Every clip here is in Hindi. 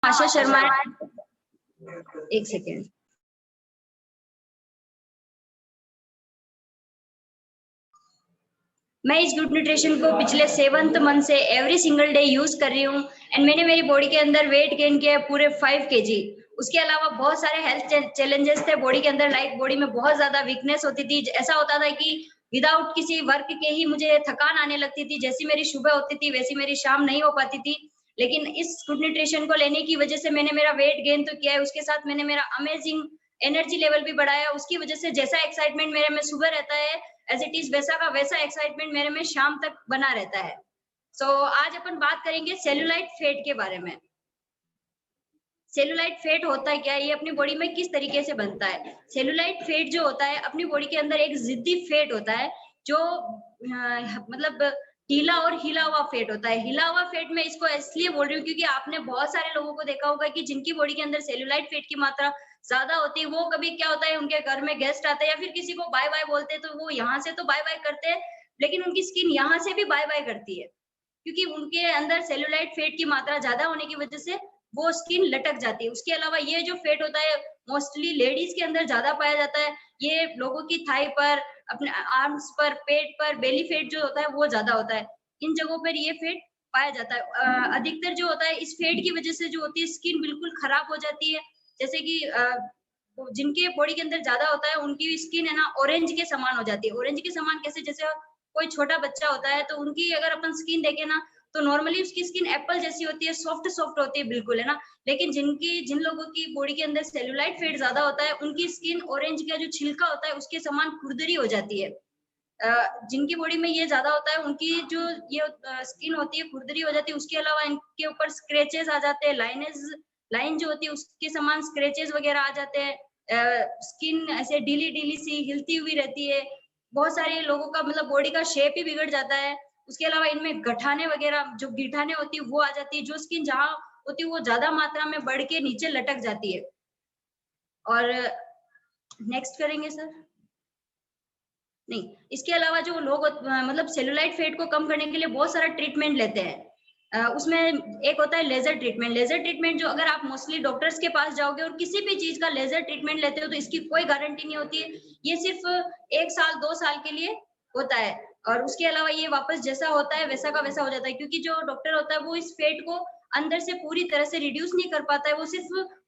आशा शर्मा है। एक सेकेंड। मैं इस गुड न्यूट्रिशन को पिछले 7th मंथ से एवरी सिंगल डे यूज कर रही हूँ एंड मैंने मेरी बॉडी के अंदर वेट गेन किया पूरे 5 kg। उसके अलावा बहुत सारे हेल्थ चैलेंजेस थे बॉडी के अंदर, लाइक बॉडी में बहुत ज्यादा वीकनेस होती थी। ऐसा होता था कि विदाउट किसी वर्क के ही मुझे थकान आने लगती थी। जैसी मेरी सुबह होती थी वैसी मेरी शाम नहीं हो पाती थी। लेकिन इस गुड न्यूट्रिशन को लेने की वजह से मैंने मेरा वेट गेन तो किया है, उसके साथ मैंने मेरा अमेजिंग एनर्जी लेवल भी बढ़ाया। उसकी वजह से जैसा एक्साइटमेंट मेरे में सुबह रहता है एज इट इज वैसा का वैसा एक्साइटमेंट मेरे में शाम तक बना रहता है। आज अपन बात करेंगे सेलुलाइट फैट के बारे में। सेलुलाइट फैट होता है क्या, ये अपनी बॉडी में किस तरीके से बनता है। सेलुलाइट फैट जो होता है अपनी बॉडी के अंदर एक जिद्दी फैट होता है जो मतलब ढीला और हिला हुआ फैट होता है। हिला हुआ फैट में इसको इसलिए बोल रही हूँ क्योंकि आपने बहुत सारे लोगों को देखा होगा कि जिनकी बॉडी के अंदर सेलुलाइट फैट की मात्रा ज्यादा होती है, वो कभी क्या होता है उनके घर में गेस्ट आते हैं या फिर किसी को बाय बाय बोलते हैं तो वो यहाँ से तो बाय बाय करते हैं लेकिन उनकी स्किन यहाँ से भी बाय बाय करती है क्योंकि उनके अंदर सेलुलाइट फैट की मात्रा ज्यादा होने की वजह से वो स्किन लटक जाती है। उसके अलावा ये जो फैट होता है मोस्टली लेडीज के अंदर ज्यादा पाया जाता है। ये लोगों की थाई पर, अपने आर्म्स पर, पेट पर बेली फैट जो होता है वो ज्यादा होता है। इन जगहों पर ये फैट पाया जाता है। अधिकतर जो होता है इस फैट की वजह से जो होती है स्किन बिल्कुल खराब हो जाती है। जैसे कि जिनके बॉडी के अंदर ज्यादा होता है उनकी स्किन है ना ऑरेंज के समान हो जाती है। ऑरेंज के समान कैसे, जैसे कोई छोटा बच्चा होता है तो उनकी अगर अपन स्किन देखें ना तो नॉर्मली उसकी स्किन एप्पल जैसी होती है, सॉफ्ट सॉफ्ट होती है बिल्कुल, है ना। लेकिन जिन लोगों की बॉडी के अंदर सेलुलाइट फैट ज्यादा होता है उनकी स्किन ऑरेंज का जो छिलका होता है उसके समान खुरदरी हो जाती है। जिनकी बॉडी में ये ज्यादा होता है उनकी जो ये स्किन होती है खुरदरी हो जाती है। उसके अलावा इनके ऊपर स्क्रेचेस आ जाते हैं, लाइन जो होती है उसके समान स्क्रेचेस वगैरह आ जाते हैं। स्किन ऐसे ढीली ढीली सी हिलती हुई रहती है। बहुत सारे लोगों का मतलब बॉडी का शेप ही बिगड़ जाता है। उसके अलावा इनमें गठाने वगैरह जो गिठाने होती है वो आ जाती है। जो स्किन जहाँ होती है वो ज्यादा मात्रा में बढ़ के नीचे लटक जाती है। और नेक्स्ट करेंगे सर। नहीं, इसके अलावा जो लोग मतलब सेलुलाइट फैट को कम करने के लिए बहुत सारा ट्रीटमेंट लेते हैं। उसमें एक होता है लेजर ट्रीटमेंट। लेजर ट्रीटमेंट जो अगर आप मोस्टली डॉक्टर्स के पास जाओगे और किसी भी चीज का लेजर ट्रीटमेंट लेते हो तो इसकी कोई गारंटी नहीं होती है। ये सिर्फ 1 साल 2 साल के लिए होता है और उसके अलावा ये वापस जैसा होता है वैसा का वैसा हो जाता है क्योंकि जो डॉक्टर होता है वो इस फैट को अंदर से पूरी तरह से रिड्यूस नहीं कर पाता है। वो सिर्फ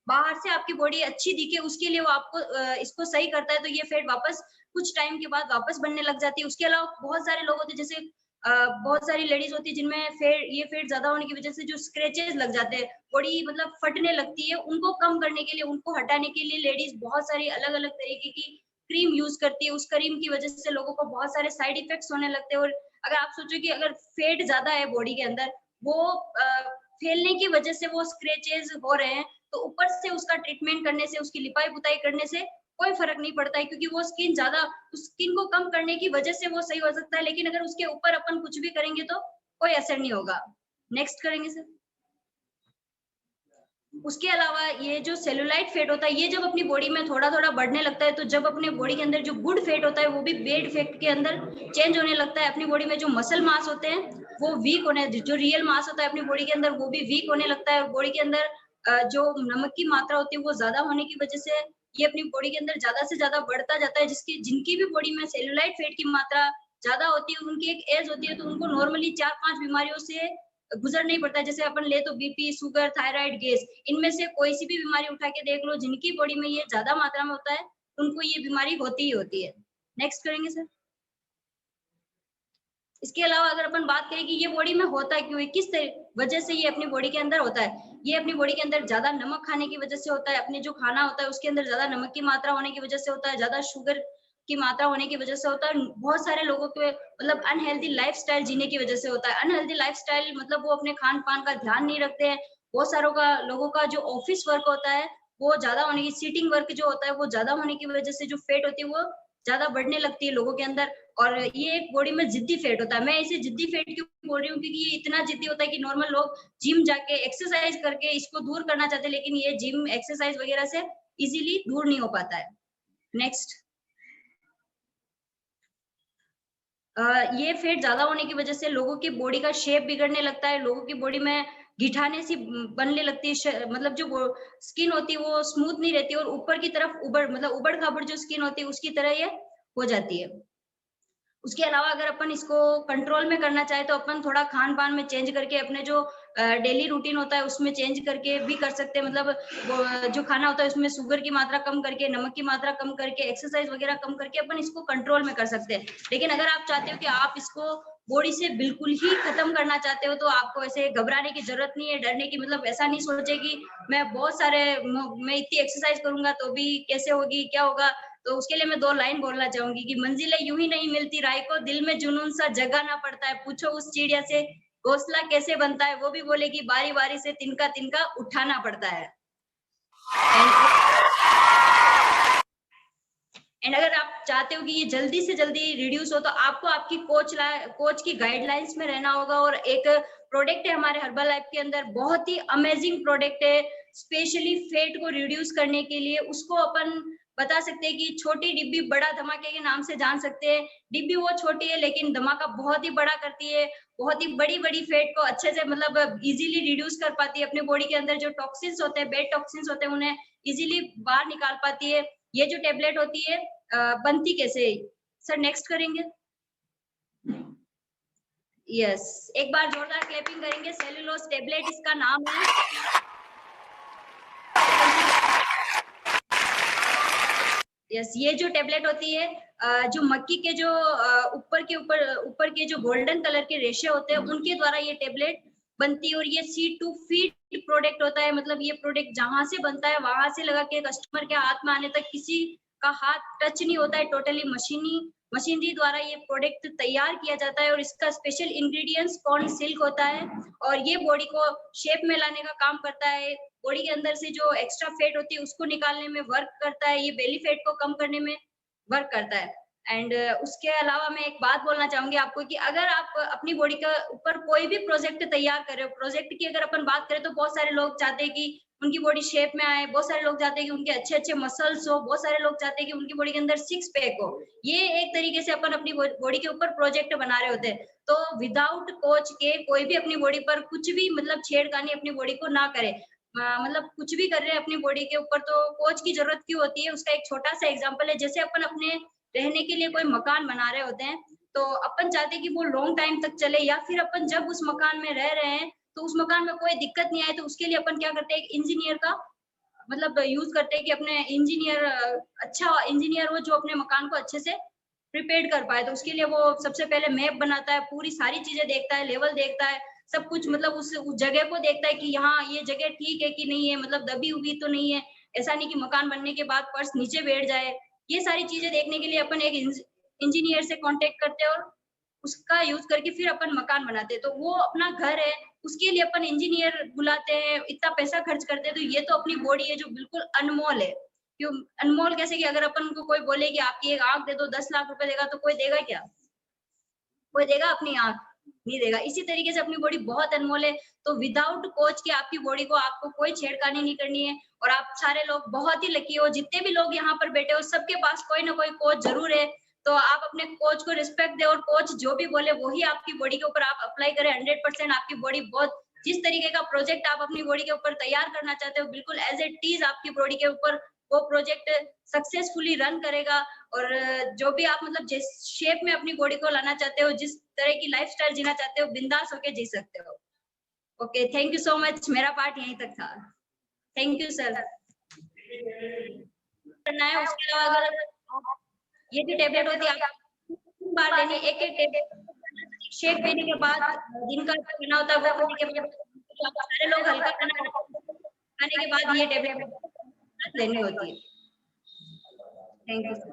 बाहर से आपकी बॉडी अच्छी दिखे उसके लिए वो आपको इसको सही करता है तो ये फैट वापस कुछ टाइम के बाद वापस बनने लग जाती है। उसके अलावा बहुत सारे लोग होते हैं जैसे बहुत सारी लेडीज होती है जिनमें ये फैट ज्यादा होने की वजह से जो स्क्रेचेस लग जाते हैं, बॉडी मतलब फटने लगती है, उनको कम करने के लिए, उनको हटाने के लिए लेडीज बहुत सारी अलग अलग तरीके की क्रीम यूज करती है। उस क्रीम की वजह से लोगों को बहुत सारे साइड इफेक्ट्स होने लगते हैं। और अगर आप सोचो कि अगर फैट ज्यादा है बॉडी के अंदर, वो फैलने की वजह से वो स्क्रेचेस हो रहे हैं तो ऊपर से उसका ट्रीटमेंट करने से, उसकी लिपाई पुताई करने से कोई फर्क नहीं पड़ता है क्योंकि वो स्किन ज्यादा, उस स्किन को कम करने की वजह से वो सही हो सकता है लेकिन अगर उसके ऊपर अपन कुछ भी करेंगे तो कोई असर नहीं होगा। नेक्स्ट करेंगे सर। उसके अलावा ये जो सेलुलाइट फैट होता है ये जब अपनी बॉडी में थोड़ा थोड़ा बढ़ने लगता है तो जब अपने बॉडी के अंदर जो गुड फैट होता है वो भी बैड फैट के अंदर चेंज होने लगता है। अपनी बॉडी में जो मसल मास होते हैं वो वीक होने, जो रियल मास होता है अपनी बॉडी के अंदर वो भी वीक होने लगता है। बॉडी के अंदर जो नमक की मात्रा होती है वो ज्यादा होने की वजह से ये अपनी बॉडी के अंदर ज्यादा से ज्यादा बढ़ता जाता है। जिनकी भी बॉडी में सेलुलाइट फैट की मात्रा ज्यादा होती है उनकी एक एज होती है तो उनको नॉर्मली 4-5 बीमारियों से गुजर नहीं पड़ता है। जैसे अपन ले तो बीपी, शुगर, थायराइड, गैस, इनमें से कोई सी भी बीमारी उठा के देख लो, जिनकी बॉडी में ये ज्यादा मात्रा में होता है उनको ये बीमारी होती ही होती है। नेक्स्ट करेंगे सर। इसके अलावा अगर अपन बात करें कि ये बॉडी में होता क्यों है, किस वजह से ये अपनी बॉडी के अंदर होता है, ये अपनी बॉडी के अंदर ज्यादा नमक खाने की वजह से होता है। अपने जो खाना होता है उसके अंदर ज्यादा नमक की मात्रा होने की वजह से होता है, ज्यादा शुगर की मात्रा होने की वजह से होता है। बहुत सारे लोगों के मतलब अनहेल्दी लाइफस्टाइल जीने की वजह से होता है। अनहेल्दी लाइफस्टाइल मतलब वो अपने खान पान का ध्यान नहीं रखते हैं। बहुत सारों का लोगों का जो ऑफिस वर्क होता है वो ज्यादा होने की, सीटिंग वर्क जो होता है वो ज्यादा होने की वजह से जो फेट होती है वो ज्यादा बढ़ने लगती है लोगों के अंदर। और ये एक बॉडी में जिद्दी फेट होता है। मैं इसे जिद्दी फेट क्यों बोल रही हूँ क्योंकि ये इतना जिद्दी होता है कि नॉर्मल लोग जिम जाके एक्सरसाइज करके इसको दूर करना चाहते हैं लेकिन ये जिम एक्सरसाइज वगैरह से इजीली दूर नहीं हो पाता है। नेक्स्ट। ये फैट ज्यादा होने की वजह से लोगों की बॉडी का शेप बिगड़ने लगता है। लोगों की बॉडी में गिठाने सी बनने लगती है, मतलब जो वो स्किन होती है वो स्मूथ नहीं रहती और ऊपर की तरफ उबड़-खाबड़ जो स्किन होती है उसकी तरह ये हो जाती है। उसके अलावा अगर अपन इसको कंट्रोल में करना चाहे तो अपन थोड़ा खान-पान में चेंज करके अपने जो डेली रूटीन होता है उसमें चेंज करके भी कर सकते हैं। मतलब वो जो खाना होता है उसमें शुगर की मात्रा कम करके, नमक की मात्रा कम करके, एक्सरसाइज़ वगैरह कम करके अपन इसको कंट्रोल में कर सकते हैं। लेकिन अगर आप चाहते हो कि आप इसको बॉडी से बिल्कुल ही खत्म करना चाहते हो तो आपको ऐसे घबराने की ज़रूरत नहीं है, डरने की, मतलब ऐसा नहीं सोचे कि मैं इतनी एक्सरसाइज़ करूँगा तो भी कैसे होगी, क्या होगा? तो उसके लिए मैं 2 लाइन बोलना चाहूँगी कि मंजिलें यूँ ही नहीं मिलती राह को, दिल में जुनून सा जगाना पड़ता है। पूछो उस चिड़िया से घोंसला कैसे बनता है, वो भी बोलेगी बारी-बारी से तिनका-तिनका उठाना पड़ता है। एंड एंड अगर आप चाहते हो कि ये जल्दी से जल्दी रिड्यूस हो तो आपको आपकी कोच की गाइडलाइंस में रहना होगा। और एक प्रोडक्ट है हमारे हर्बल लाइफ के अंदर, बहुत ही अमेजिंग प्रोडक्ट है, स्पेशली फैट को रिड्यूस करने के लिए। उसको अपन बता सकते हैं कि छोटी डिब्बी बड़ा धमाके के नाम से जान सकते हैं। डिब्बी वो छोटी है लेकिन धमाका बहुत ही बड़ा करती है, बहुत ही बड़ी-बड़ी फैट को अच्छे से मतलब इज़िली रिड्यूस कर पाती है। अपने बॉडी के अंदर जो टॉक्सिन्स होते हैं, बैड टॉक्सिन्स होते हैं, उन्हें इज़िली बाहर निकाल पाती है। ये जो टेबलेट होती है बनती कैसे है? सर नेक्स्ट करेंगे? यस, एक बार जोरदार क्लैपिंग करेंगे। सेल्यूलोज टेबलेट इसका नाम है। यस, ये जो टेबलेट होती है जो मक्की के जो ऊपर के जो गोल्डन कलर के रेशे होते हैं उनके द्वारा ये टेबलेट बनती है। और ये सीड टू फीड प्रोडक्ट होता है। मतलब ये प्रोडक्ट जहाँ से बनता है वहां से लगा के कस्टमर के हाथ में आने तक किसी का हाथ टच नहीं होता है। टोटली मशीनरी द्वारा ये प्रोडक्ट तैयार किया जाता है। और इसका स्पेशल इंग्रेडिएंट्स कॉर्न सिल्क होता है और ये बॉडी को शेप में लाने का काम करता है। बॉडी के अंदर से जो एक्स्ट्रा फैट होती है उसको निकालने में वर्क करता है। ये बेली फैट को कम करने में वर्क करता है। एंड उसके अलावा मैं एक बात बोलना चाहूंगी आपको कि अगर आप अपनी बॉडी के ऊपर कोई भी प्रोजेक्ट तैयार कर रहे हो, प्रोजेक्ट की अगर अपन बात करें तो बहुत सारे लोग चाहते हैं कि उनकी बॉडी शेप में आए, बहुत सारे लोग चाहते हैं कि उनके अच्छे-अच्छे मसल्स हो, बहुत सारे लोग चाहते हैं कि उनकी बॉडी के अंदर सिक्स पैक हो। ये एक तरीके से अपन अपनी बॉडी के ऊपर प्रोजेक्ट बना रहे होते हैं। तो विदाउट कोच के कोई भी अपनी बॉडी पर कुछ भी मतलब छेड़खानी अपनी बॉडी को ना करे। मतलब कुछ भी कर रहे हैं अपनी बॉडी के ऊपर तो कोच की जरूरत क्यों होती है? उसका एक छोटा सा एग्जांपल है। जैसे अपन अपने रहने के लिए कोई मकान बना रहे होते हैं, तो अपन चाहते हैं कि वो लॉन्ग टाइम तक चले, या फिर अपन जब उस मकान में रह रहे हैं तो उस मकान में कोई दिक्कत नहीं आए, तो उसके लिए अपन क्या करते हैं, एक इंजीनियर का मतलब यूज करते हैं कि अपने अच्छा इंजीनियर हो जो अपने मकान को अच्छे से प्रिपेयर्ड कर पाए। तो उसके लिए वो सबसे पहले मैप बनाता है, पूरी सारी चीजें देखता है, लेवल देखता है, सब कुछ मतलब उस जगह को देखता है कि यहाँ ये जगह ठीक है कि नहीं है, मतलब दबी हुई तो नहीं है। ऐसा नहीं कि मकान बनने के बाद फर्श नीचे बैठ जाए। ये सारी चीजें देखने के लिए अपन एक इंजीनियर से कांटेक्ट करते हैं और उसका यूज करके फिर अपन मकान बनाते हैं। तो वो अपना घर है, उसके लिए अपन इंजीनियर बुलाते हैं, इतना पैसा खर्च करते हैं। तो ये तो अपनी बॉडी है जो बिल्कुल अनमोल है। क्यों अनमोल? कैसे कि अगर अपन को कोई बोले कि आपकी एक आँख दे दो, 10 लाख रुपए देगा, तो कोई देगा क्या? कोई देगा अपनी आँख? नहीं देगा। इसी तरीके से अपनी बॉडी बहुत अनमोल है। तो विदाउट कोच के आपकी बॉडी को आपको कोई छेड़खानी नहीं करनी है। और आप सारे लोग बहुत ही लकी हो, जितने भी लोग यहाँ पर बैठे हो सबके पास कोई ना कोई कोच ज़रूर है। तो आप अपने कोच को रिस्पेक्ट दें और कोच जो भी बोले वही आपकी बॉडी के ऊपर आप अप्लाई करें। 100% आपकी बॉडी बहुत जिस तरीके का प्रोजेक्ट आप अपनी बॉडी के ऊपर तैयार करना चाहते हो, बिल्कुल एज़ इट इज़ आपकी बॉडी के ऊपर वो प्रोजेक्ट सक्सेसफुली रन करेगा। और जो भी आप मतलब जिस शेप में अपनी बॉडी को लाना चाहते हो, जिस तरह की लाइफस्टाइल जीना चाहते हो, बिंदास होके जी सकते हो। Okay, thank you so much. मेरा पार्ट यहीं तक था। Thank you sir. करना है उसके अलावा अगर ये भी टेबलेट होती है, आप 3 बार लेनी है। एक-एक टेबलेट शेक पीने के बाद दिन का जो खाना होता है वो खाने के बाद तो आप सारे लोग हल्का खाना खाने के बाद ये टेबलेट लेनी होती है। Thank you sir.